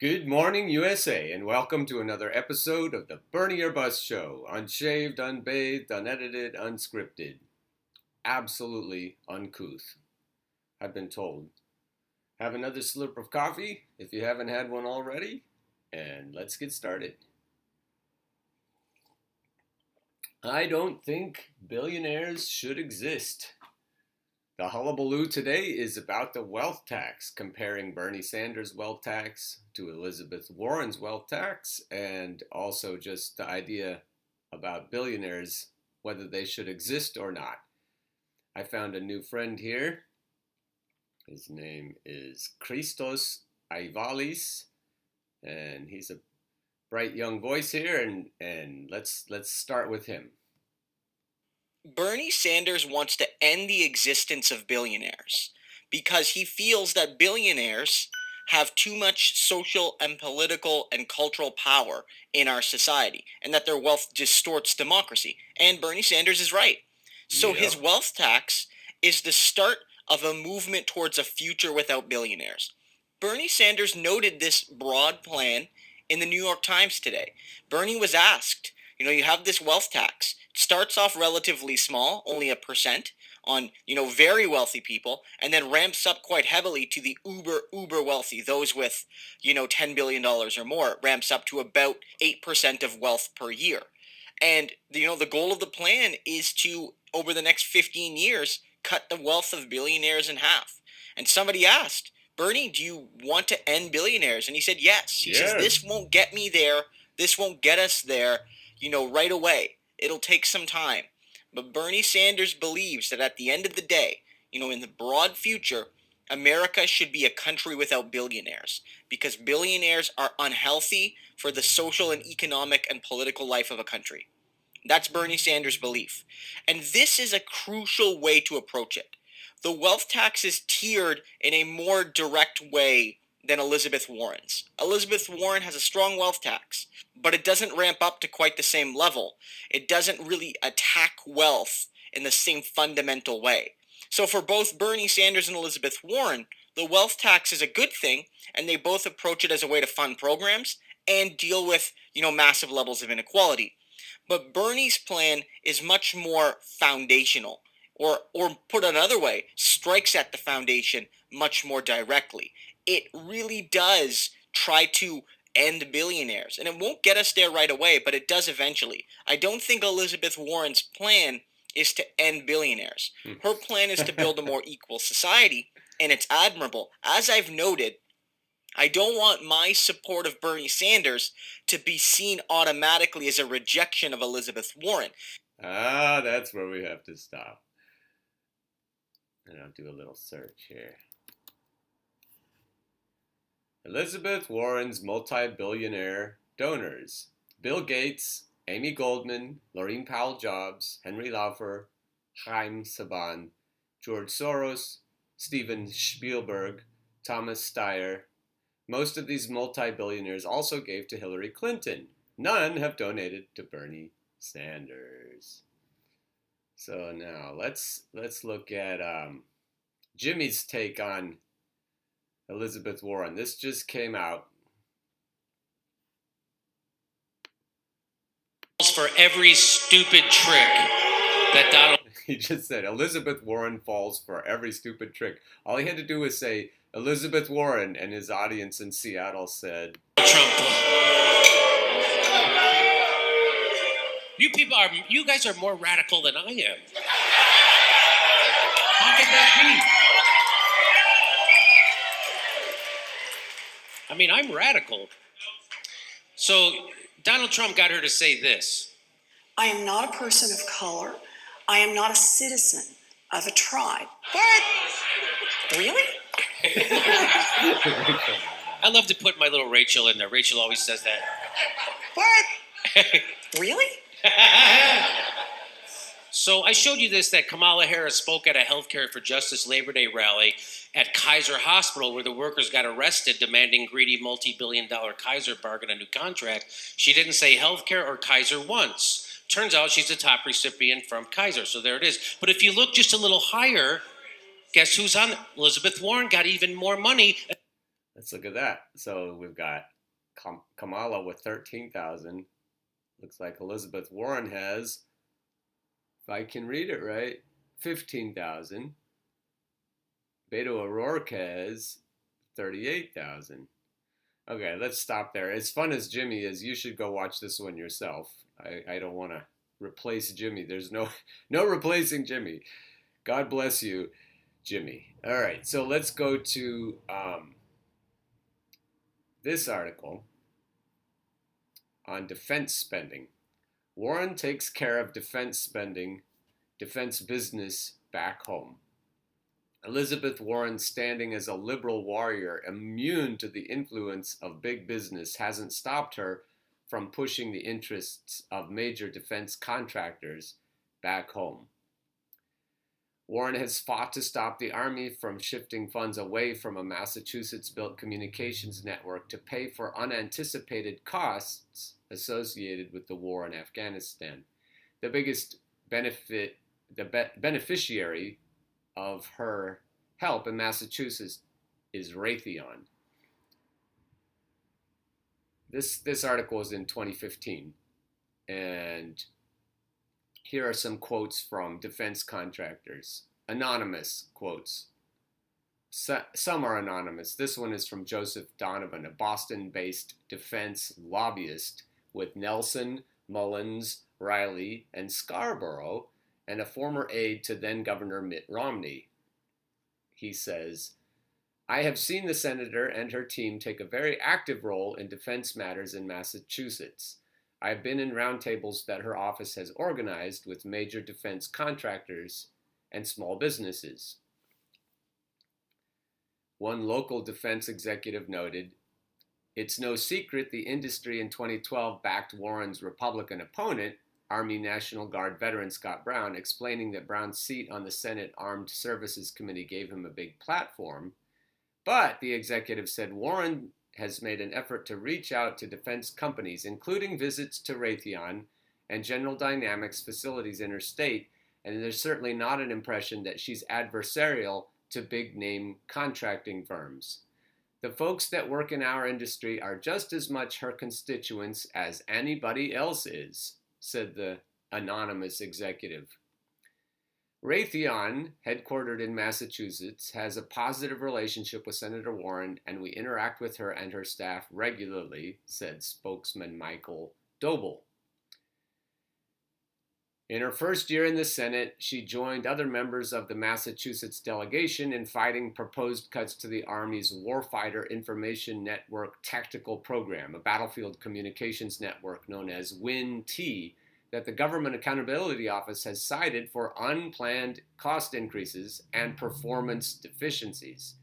Good morning, USA, and welcome to another episode of the Bernie or Bust Show. Unshaved, unbathed, unedited, unscripted. Absolutely uncouth, I've been told. Have another slurp of coffee if you haven't had one already, and let's get started. I don't think billionaires should exist. The hullabaloo today is about the wealth tax, comparing Bernie Sanders' wealth tax to Elizabeth Warren's wealth tax, and also just the idea about billionaires, whether they should exist or not. I found a new friend here. His name is Christos Aivalis, and he's a bright young voice here, and let's start with him. Bernie Sanders wants to end the existence of billionaires because he feels that billionaires have too much social and political and cultural power in our society and that their wealth distorts democracy. And Bernie Sanders is right. So his wealth tax is the start of a movement towards a future without billionaires. Bernie Sanders noted this broad plan in the New York Times today. Bernie was asked, you have this wealth tax. It starts off relatively small, only 1% on, very wealthy people, and then ramps up quite heavily to the uber wealthy, those with, $10 billion or more. It ramps up to about 8% of wealth per year. And, the goal of the plan is to, over the next 15 years, cut the wealth of billionaires in half. And somebody asked, Bernie, do you want to end billionaires? And he said, yes. He says, this won't get me there. This won't get us there, right away. It'll take some time. But Bernie Sanders believes that at the end of the day, in the broad future, America should be a country without billionaires because billionaires are unhealthy for the social and economic and political life of a country. That's Bernie Sanders' belief. And this is a crucial way to approach it. The wealth tax is tiered in a more direct way than Elizabeth Warren's. Elizabeth Warren has a strong wealth tax, but it doesn't ramp up to quite the same level. It doesn't really attack wealth in the same fundamental way. So for both Bernie Sanders and Elizabeth Warren, the wealth tax is a good thing, and they both approach it as a way to fund programs and deal with, massive levels of inequality. But Bernie's plan is much more foundational, or put another way, strikes at the foundation much more directly. It really does try to end billionaires. And it won't get us there right away, but it does eventually. I don't think Elizabeth Warren's plan is to end billionaires. Her plan is to build a more equal society, and it's admirable. As I've noted, I don't want my support of Bernie Sanders to be seen automatically as a rejection of Elizabeth Warren. That's where we have to stop. And I'll do a little search here. Elizabeth Warren's multi-billionaire donors: Bill Gates, Amy Goldman, Laurene Powell Jobs, Henry Laufer, Chaim Saban, George Soros, Steven Spielberg, Thomas Steyer. Most of these multi-billionaires also gave to Hillary Clinton. None have donated to Bernie Sanders. So now let's look at Jimmy's take on Elizabeth Warren. This just came out. For every stupid trick that Donald... He just said Elizabeth Warren falls for every stupid trick. All he had to do was say Elizabeth Warren, and his audience in Seattle said Trump. You guys are more radical than I am. How can that be? I mean, I'm radical. So Donald Trump got her to say this. I am not a person of color. I am not a citizen of a tribe. What? Really? I love to put my little Rachel in there. Rachel always says that. What? Really? So I showed you this, that Kamala Harris spoke at a Healthcare for Justice Labor Day rally at Kaiser Hospital where the workers got arrested demanding greedy multi-billion-dollar Kaiser bargain a new contract. She didn't say healthcare or Kaiser once. Turns out she's a top recipient from Kaiser, so there it is. But if you look just a little higher, guess who's on? Elizabeth Warren got even more money. Let's look at that. So we've got Kamala with 13,000. Looks like Elizabeth Warren has, if I can read it right, 15,000. Beto O'Rourke has 38,000. Okay, let's stop there. As fun as Jimmy is, you should go watch this one yourself. I don't want to replace Jimmy. There's no replacing Jimmy. God bless you, Jimmy. All right, so let's go to this article on defense spending. Warren takes care of defense spending, defense business back home. Elizabeth Warren, standing as a liberal warrior immune to the influence of big business, hasn't stopped her from pushing the interests of major defense contractors back home. Warren has fought to stop the Army from shifting funds away from a Massachusetts-built communications network to pay for unanticipated costs associated with the war in Afghanistan. The biggest beneficiary of her help in Massachusetts is Raytheon. This article is in 2015, and here are some quotes from defense contractors. Anonymous quotes. Some are anonymous. This one is from Joseph Donovan, a Boston-based defense lobbyist with Nelson, Mullins, Riley, and Scarborough, and a former aide to then-Governor Mitt Romney. He says, I have seen the senator and her team take a very active role in defense matters in Massachusetts. I have been in roundtables that her office has organized with major defense contractors and small businesses. One local defense executive noted, it's no secret the industry in 2012 backed Warren's Republican opponent, Army National Guard veteran Scott Brown, explaining that Brown's seat on the Senate Armed Services Committee gave him a big platform. But, the executive said, Warren has made an effort to reach out to defense companies, including visits to Raytheon and General Dynamics facilities in her state, and there's certainly not an impression that she's adversarial to big-name contracting firms. The folks that work in our industry are just as much her constituents as anybody else is, said the anonymous executive. Raytheon, headquartered in Massachusetts, has a positive relationship with Senator Warren, and we interact with her and her staff regularly, said spokesman Michael Doble. In her first year in the Senate, she joined other members of the Massachusetts delegation in fighting proposed cuts to the Army's Warfighter Information Network Tactical Program, a battlefield communications network known as WIN-T, that the Government Accountability Office has cited for unplanned cost increases and performance deficiencies.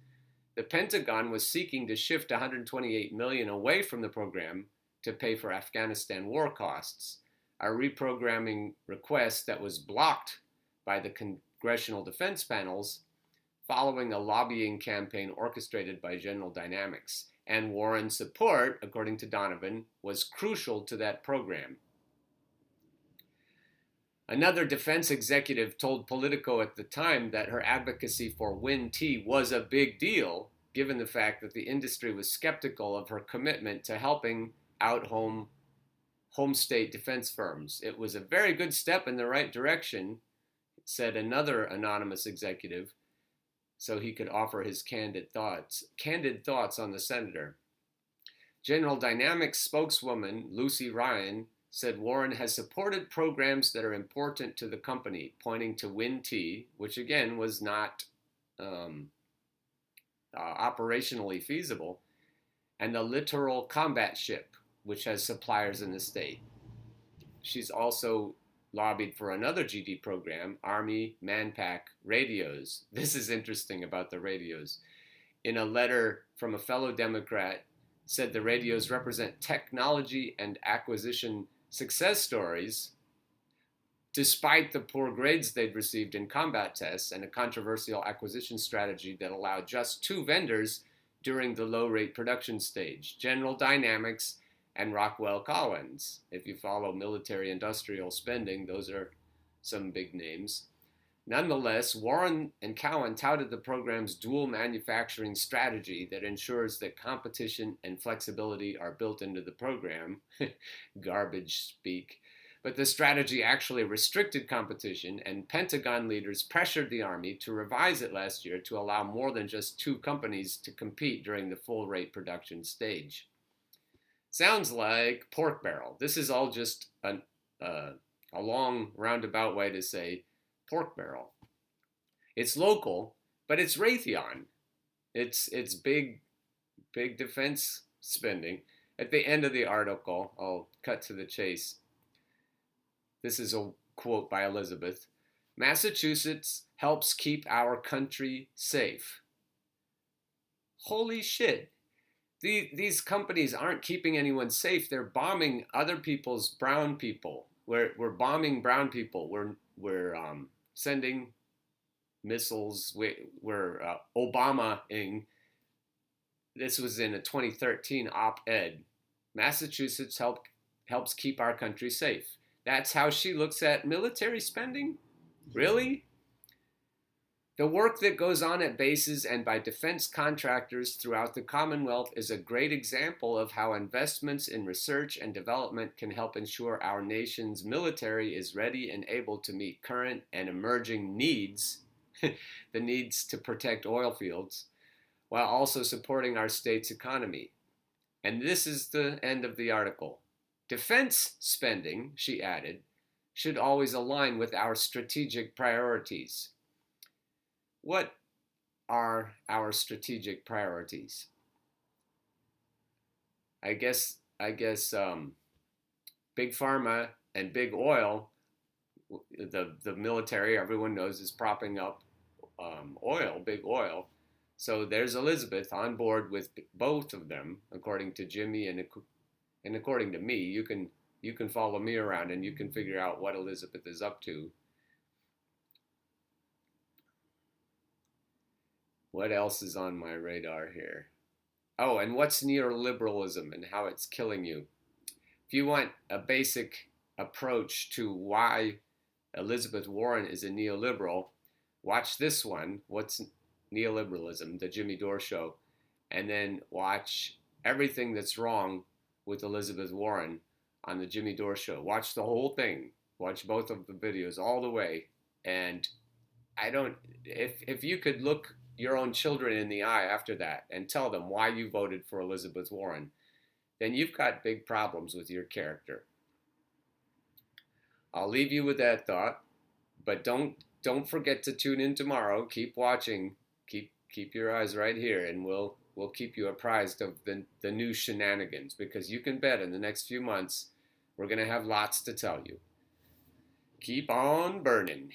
The Pentagon was seeking to shift $128 million away from the program to pay for Afghanistan war costs, a reprogramming request that was blocked by the Congressional Defense Panels following a lobbying campaign orchestrated by General Dynamics. And Warren's support, according to Donovan, was crucial to that program. Another defense executive told Politico at the time that her advocacy for WIN-T was a big deal, given the fact that the industry was skeptical of her commitment to helping out home state defense firms. It was a very good step in the right direction, said another anonymous executive, so he could offer his candid thoughts on the senator. General Dynamics spokeswoman Lucy Ryan said Warren has supported programs that are important to the company, pointing to WIN-T, which again was not operationally feasible, and the Littoral Combat Ship, which has suppliers in the state. She's also lobbied for another GD program, Army Manpack radios. This is interesting about the radios. In a letter from a fellow Democrat, said the radios represent technology and acquisition success stories, despite the poor grades they'd received in combat tests and a controversial acquisition strategy that allowed just 2 vendors during the low-rate production stage, General Dynamics and Rockwell Collins. If you follow military industrial spending, those are some big names. Nonetheless, Warren and Cowan touted the program's dual manufacturing strategy that ensures that competition and flexibility are built into the program. Garbage speak. But the strategy actually restricted competition, and Pentagon leaders pressured the Army to revise it last year to allow more than just 2 companies to compete during the full rate production stage. Sounds like pork barrel. This is all just a long roundabout way to say pork barrel. It's local, but it's Raytheon. It's big defense spending. At the end of the article, I'll cut to the chase. This is a quote by Elizabeth. Massachusetts helps keep our country safe. Holy shit. These companies aren't keeping anyone safe. They're bombing other people's brown people. We're bombing brown people. We're sending missiles. We're Obama-ing. This was in a 2013 op-ed. Massachusetts helps keep our country safe. That's how she looks at military spending? Really? The work that goes on at bases and by defense contractors throughout the Commonwealth is a great example of how investments in research and development can help ensure our nation's military is ready and able to meet current and emerging needs, the needs to protect oil fields, while also supporting our state's economy. And this is the end of the article. Defense spending, she added, should always align with our strategic priorities. What are our strategic priorities? I guess big pharma and big oil, the military, everyone knows, is propping up oil, big oil. So there's Elizabeth on board with both of them, according to Jimmy and according to me. You can follow me around and you can figure out what Elizabeth is up to. What else is on my radar here? Oh, and what's neoliberalism and how it's killing you? If you want a basic approach to why Elizabeth Warren is a neoliberal, watch this one, What's Neoliberalism, the Jimmy Dore Show, and then watch everything that's wrong with Elizabeth Warren on the Jimmy Dore Show. Watch the whole thing. Watch both of the videos all the way. And if you could look your own children in the eye after that and tell them why you voted for Elizabeth Warren, then you've got big problems with your character. I'll leave you with that thought, but don't forget to tune in tomorrow. Keep watching. Keep your eyes right here, and we'll keep you apprised of the new shenanigans, because you can bet in the next few months we're going to have lots to tell you. Keep on burning.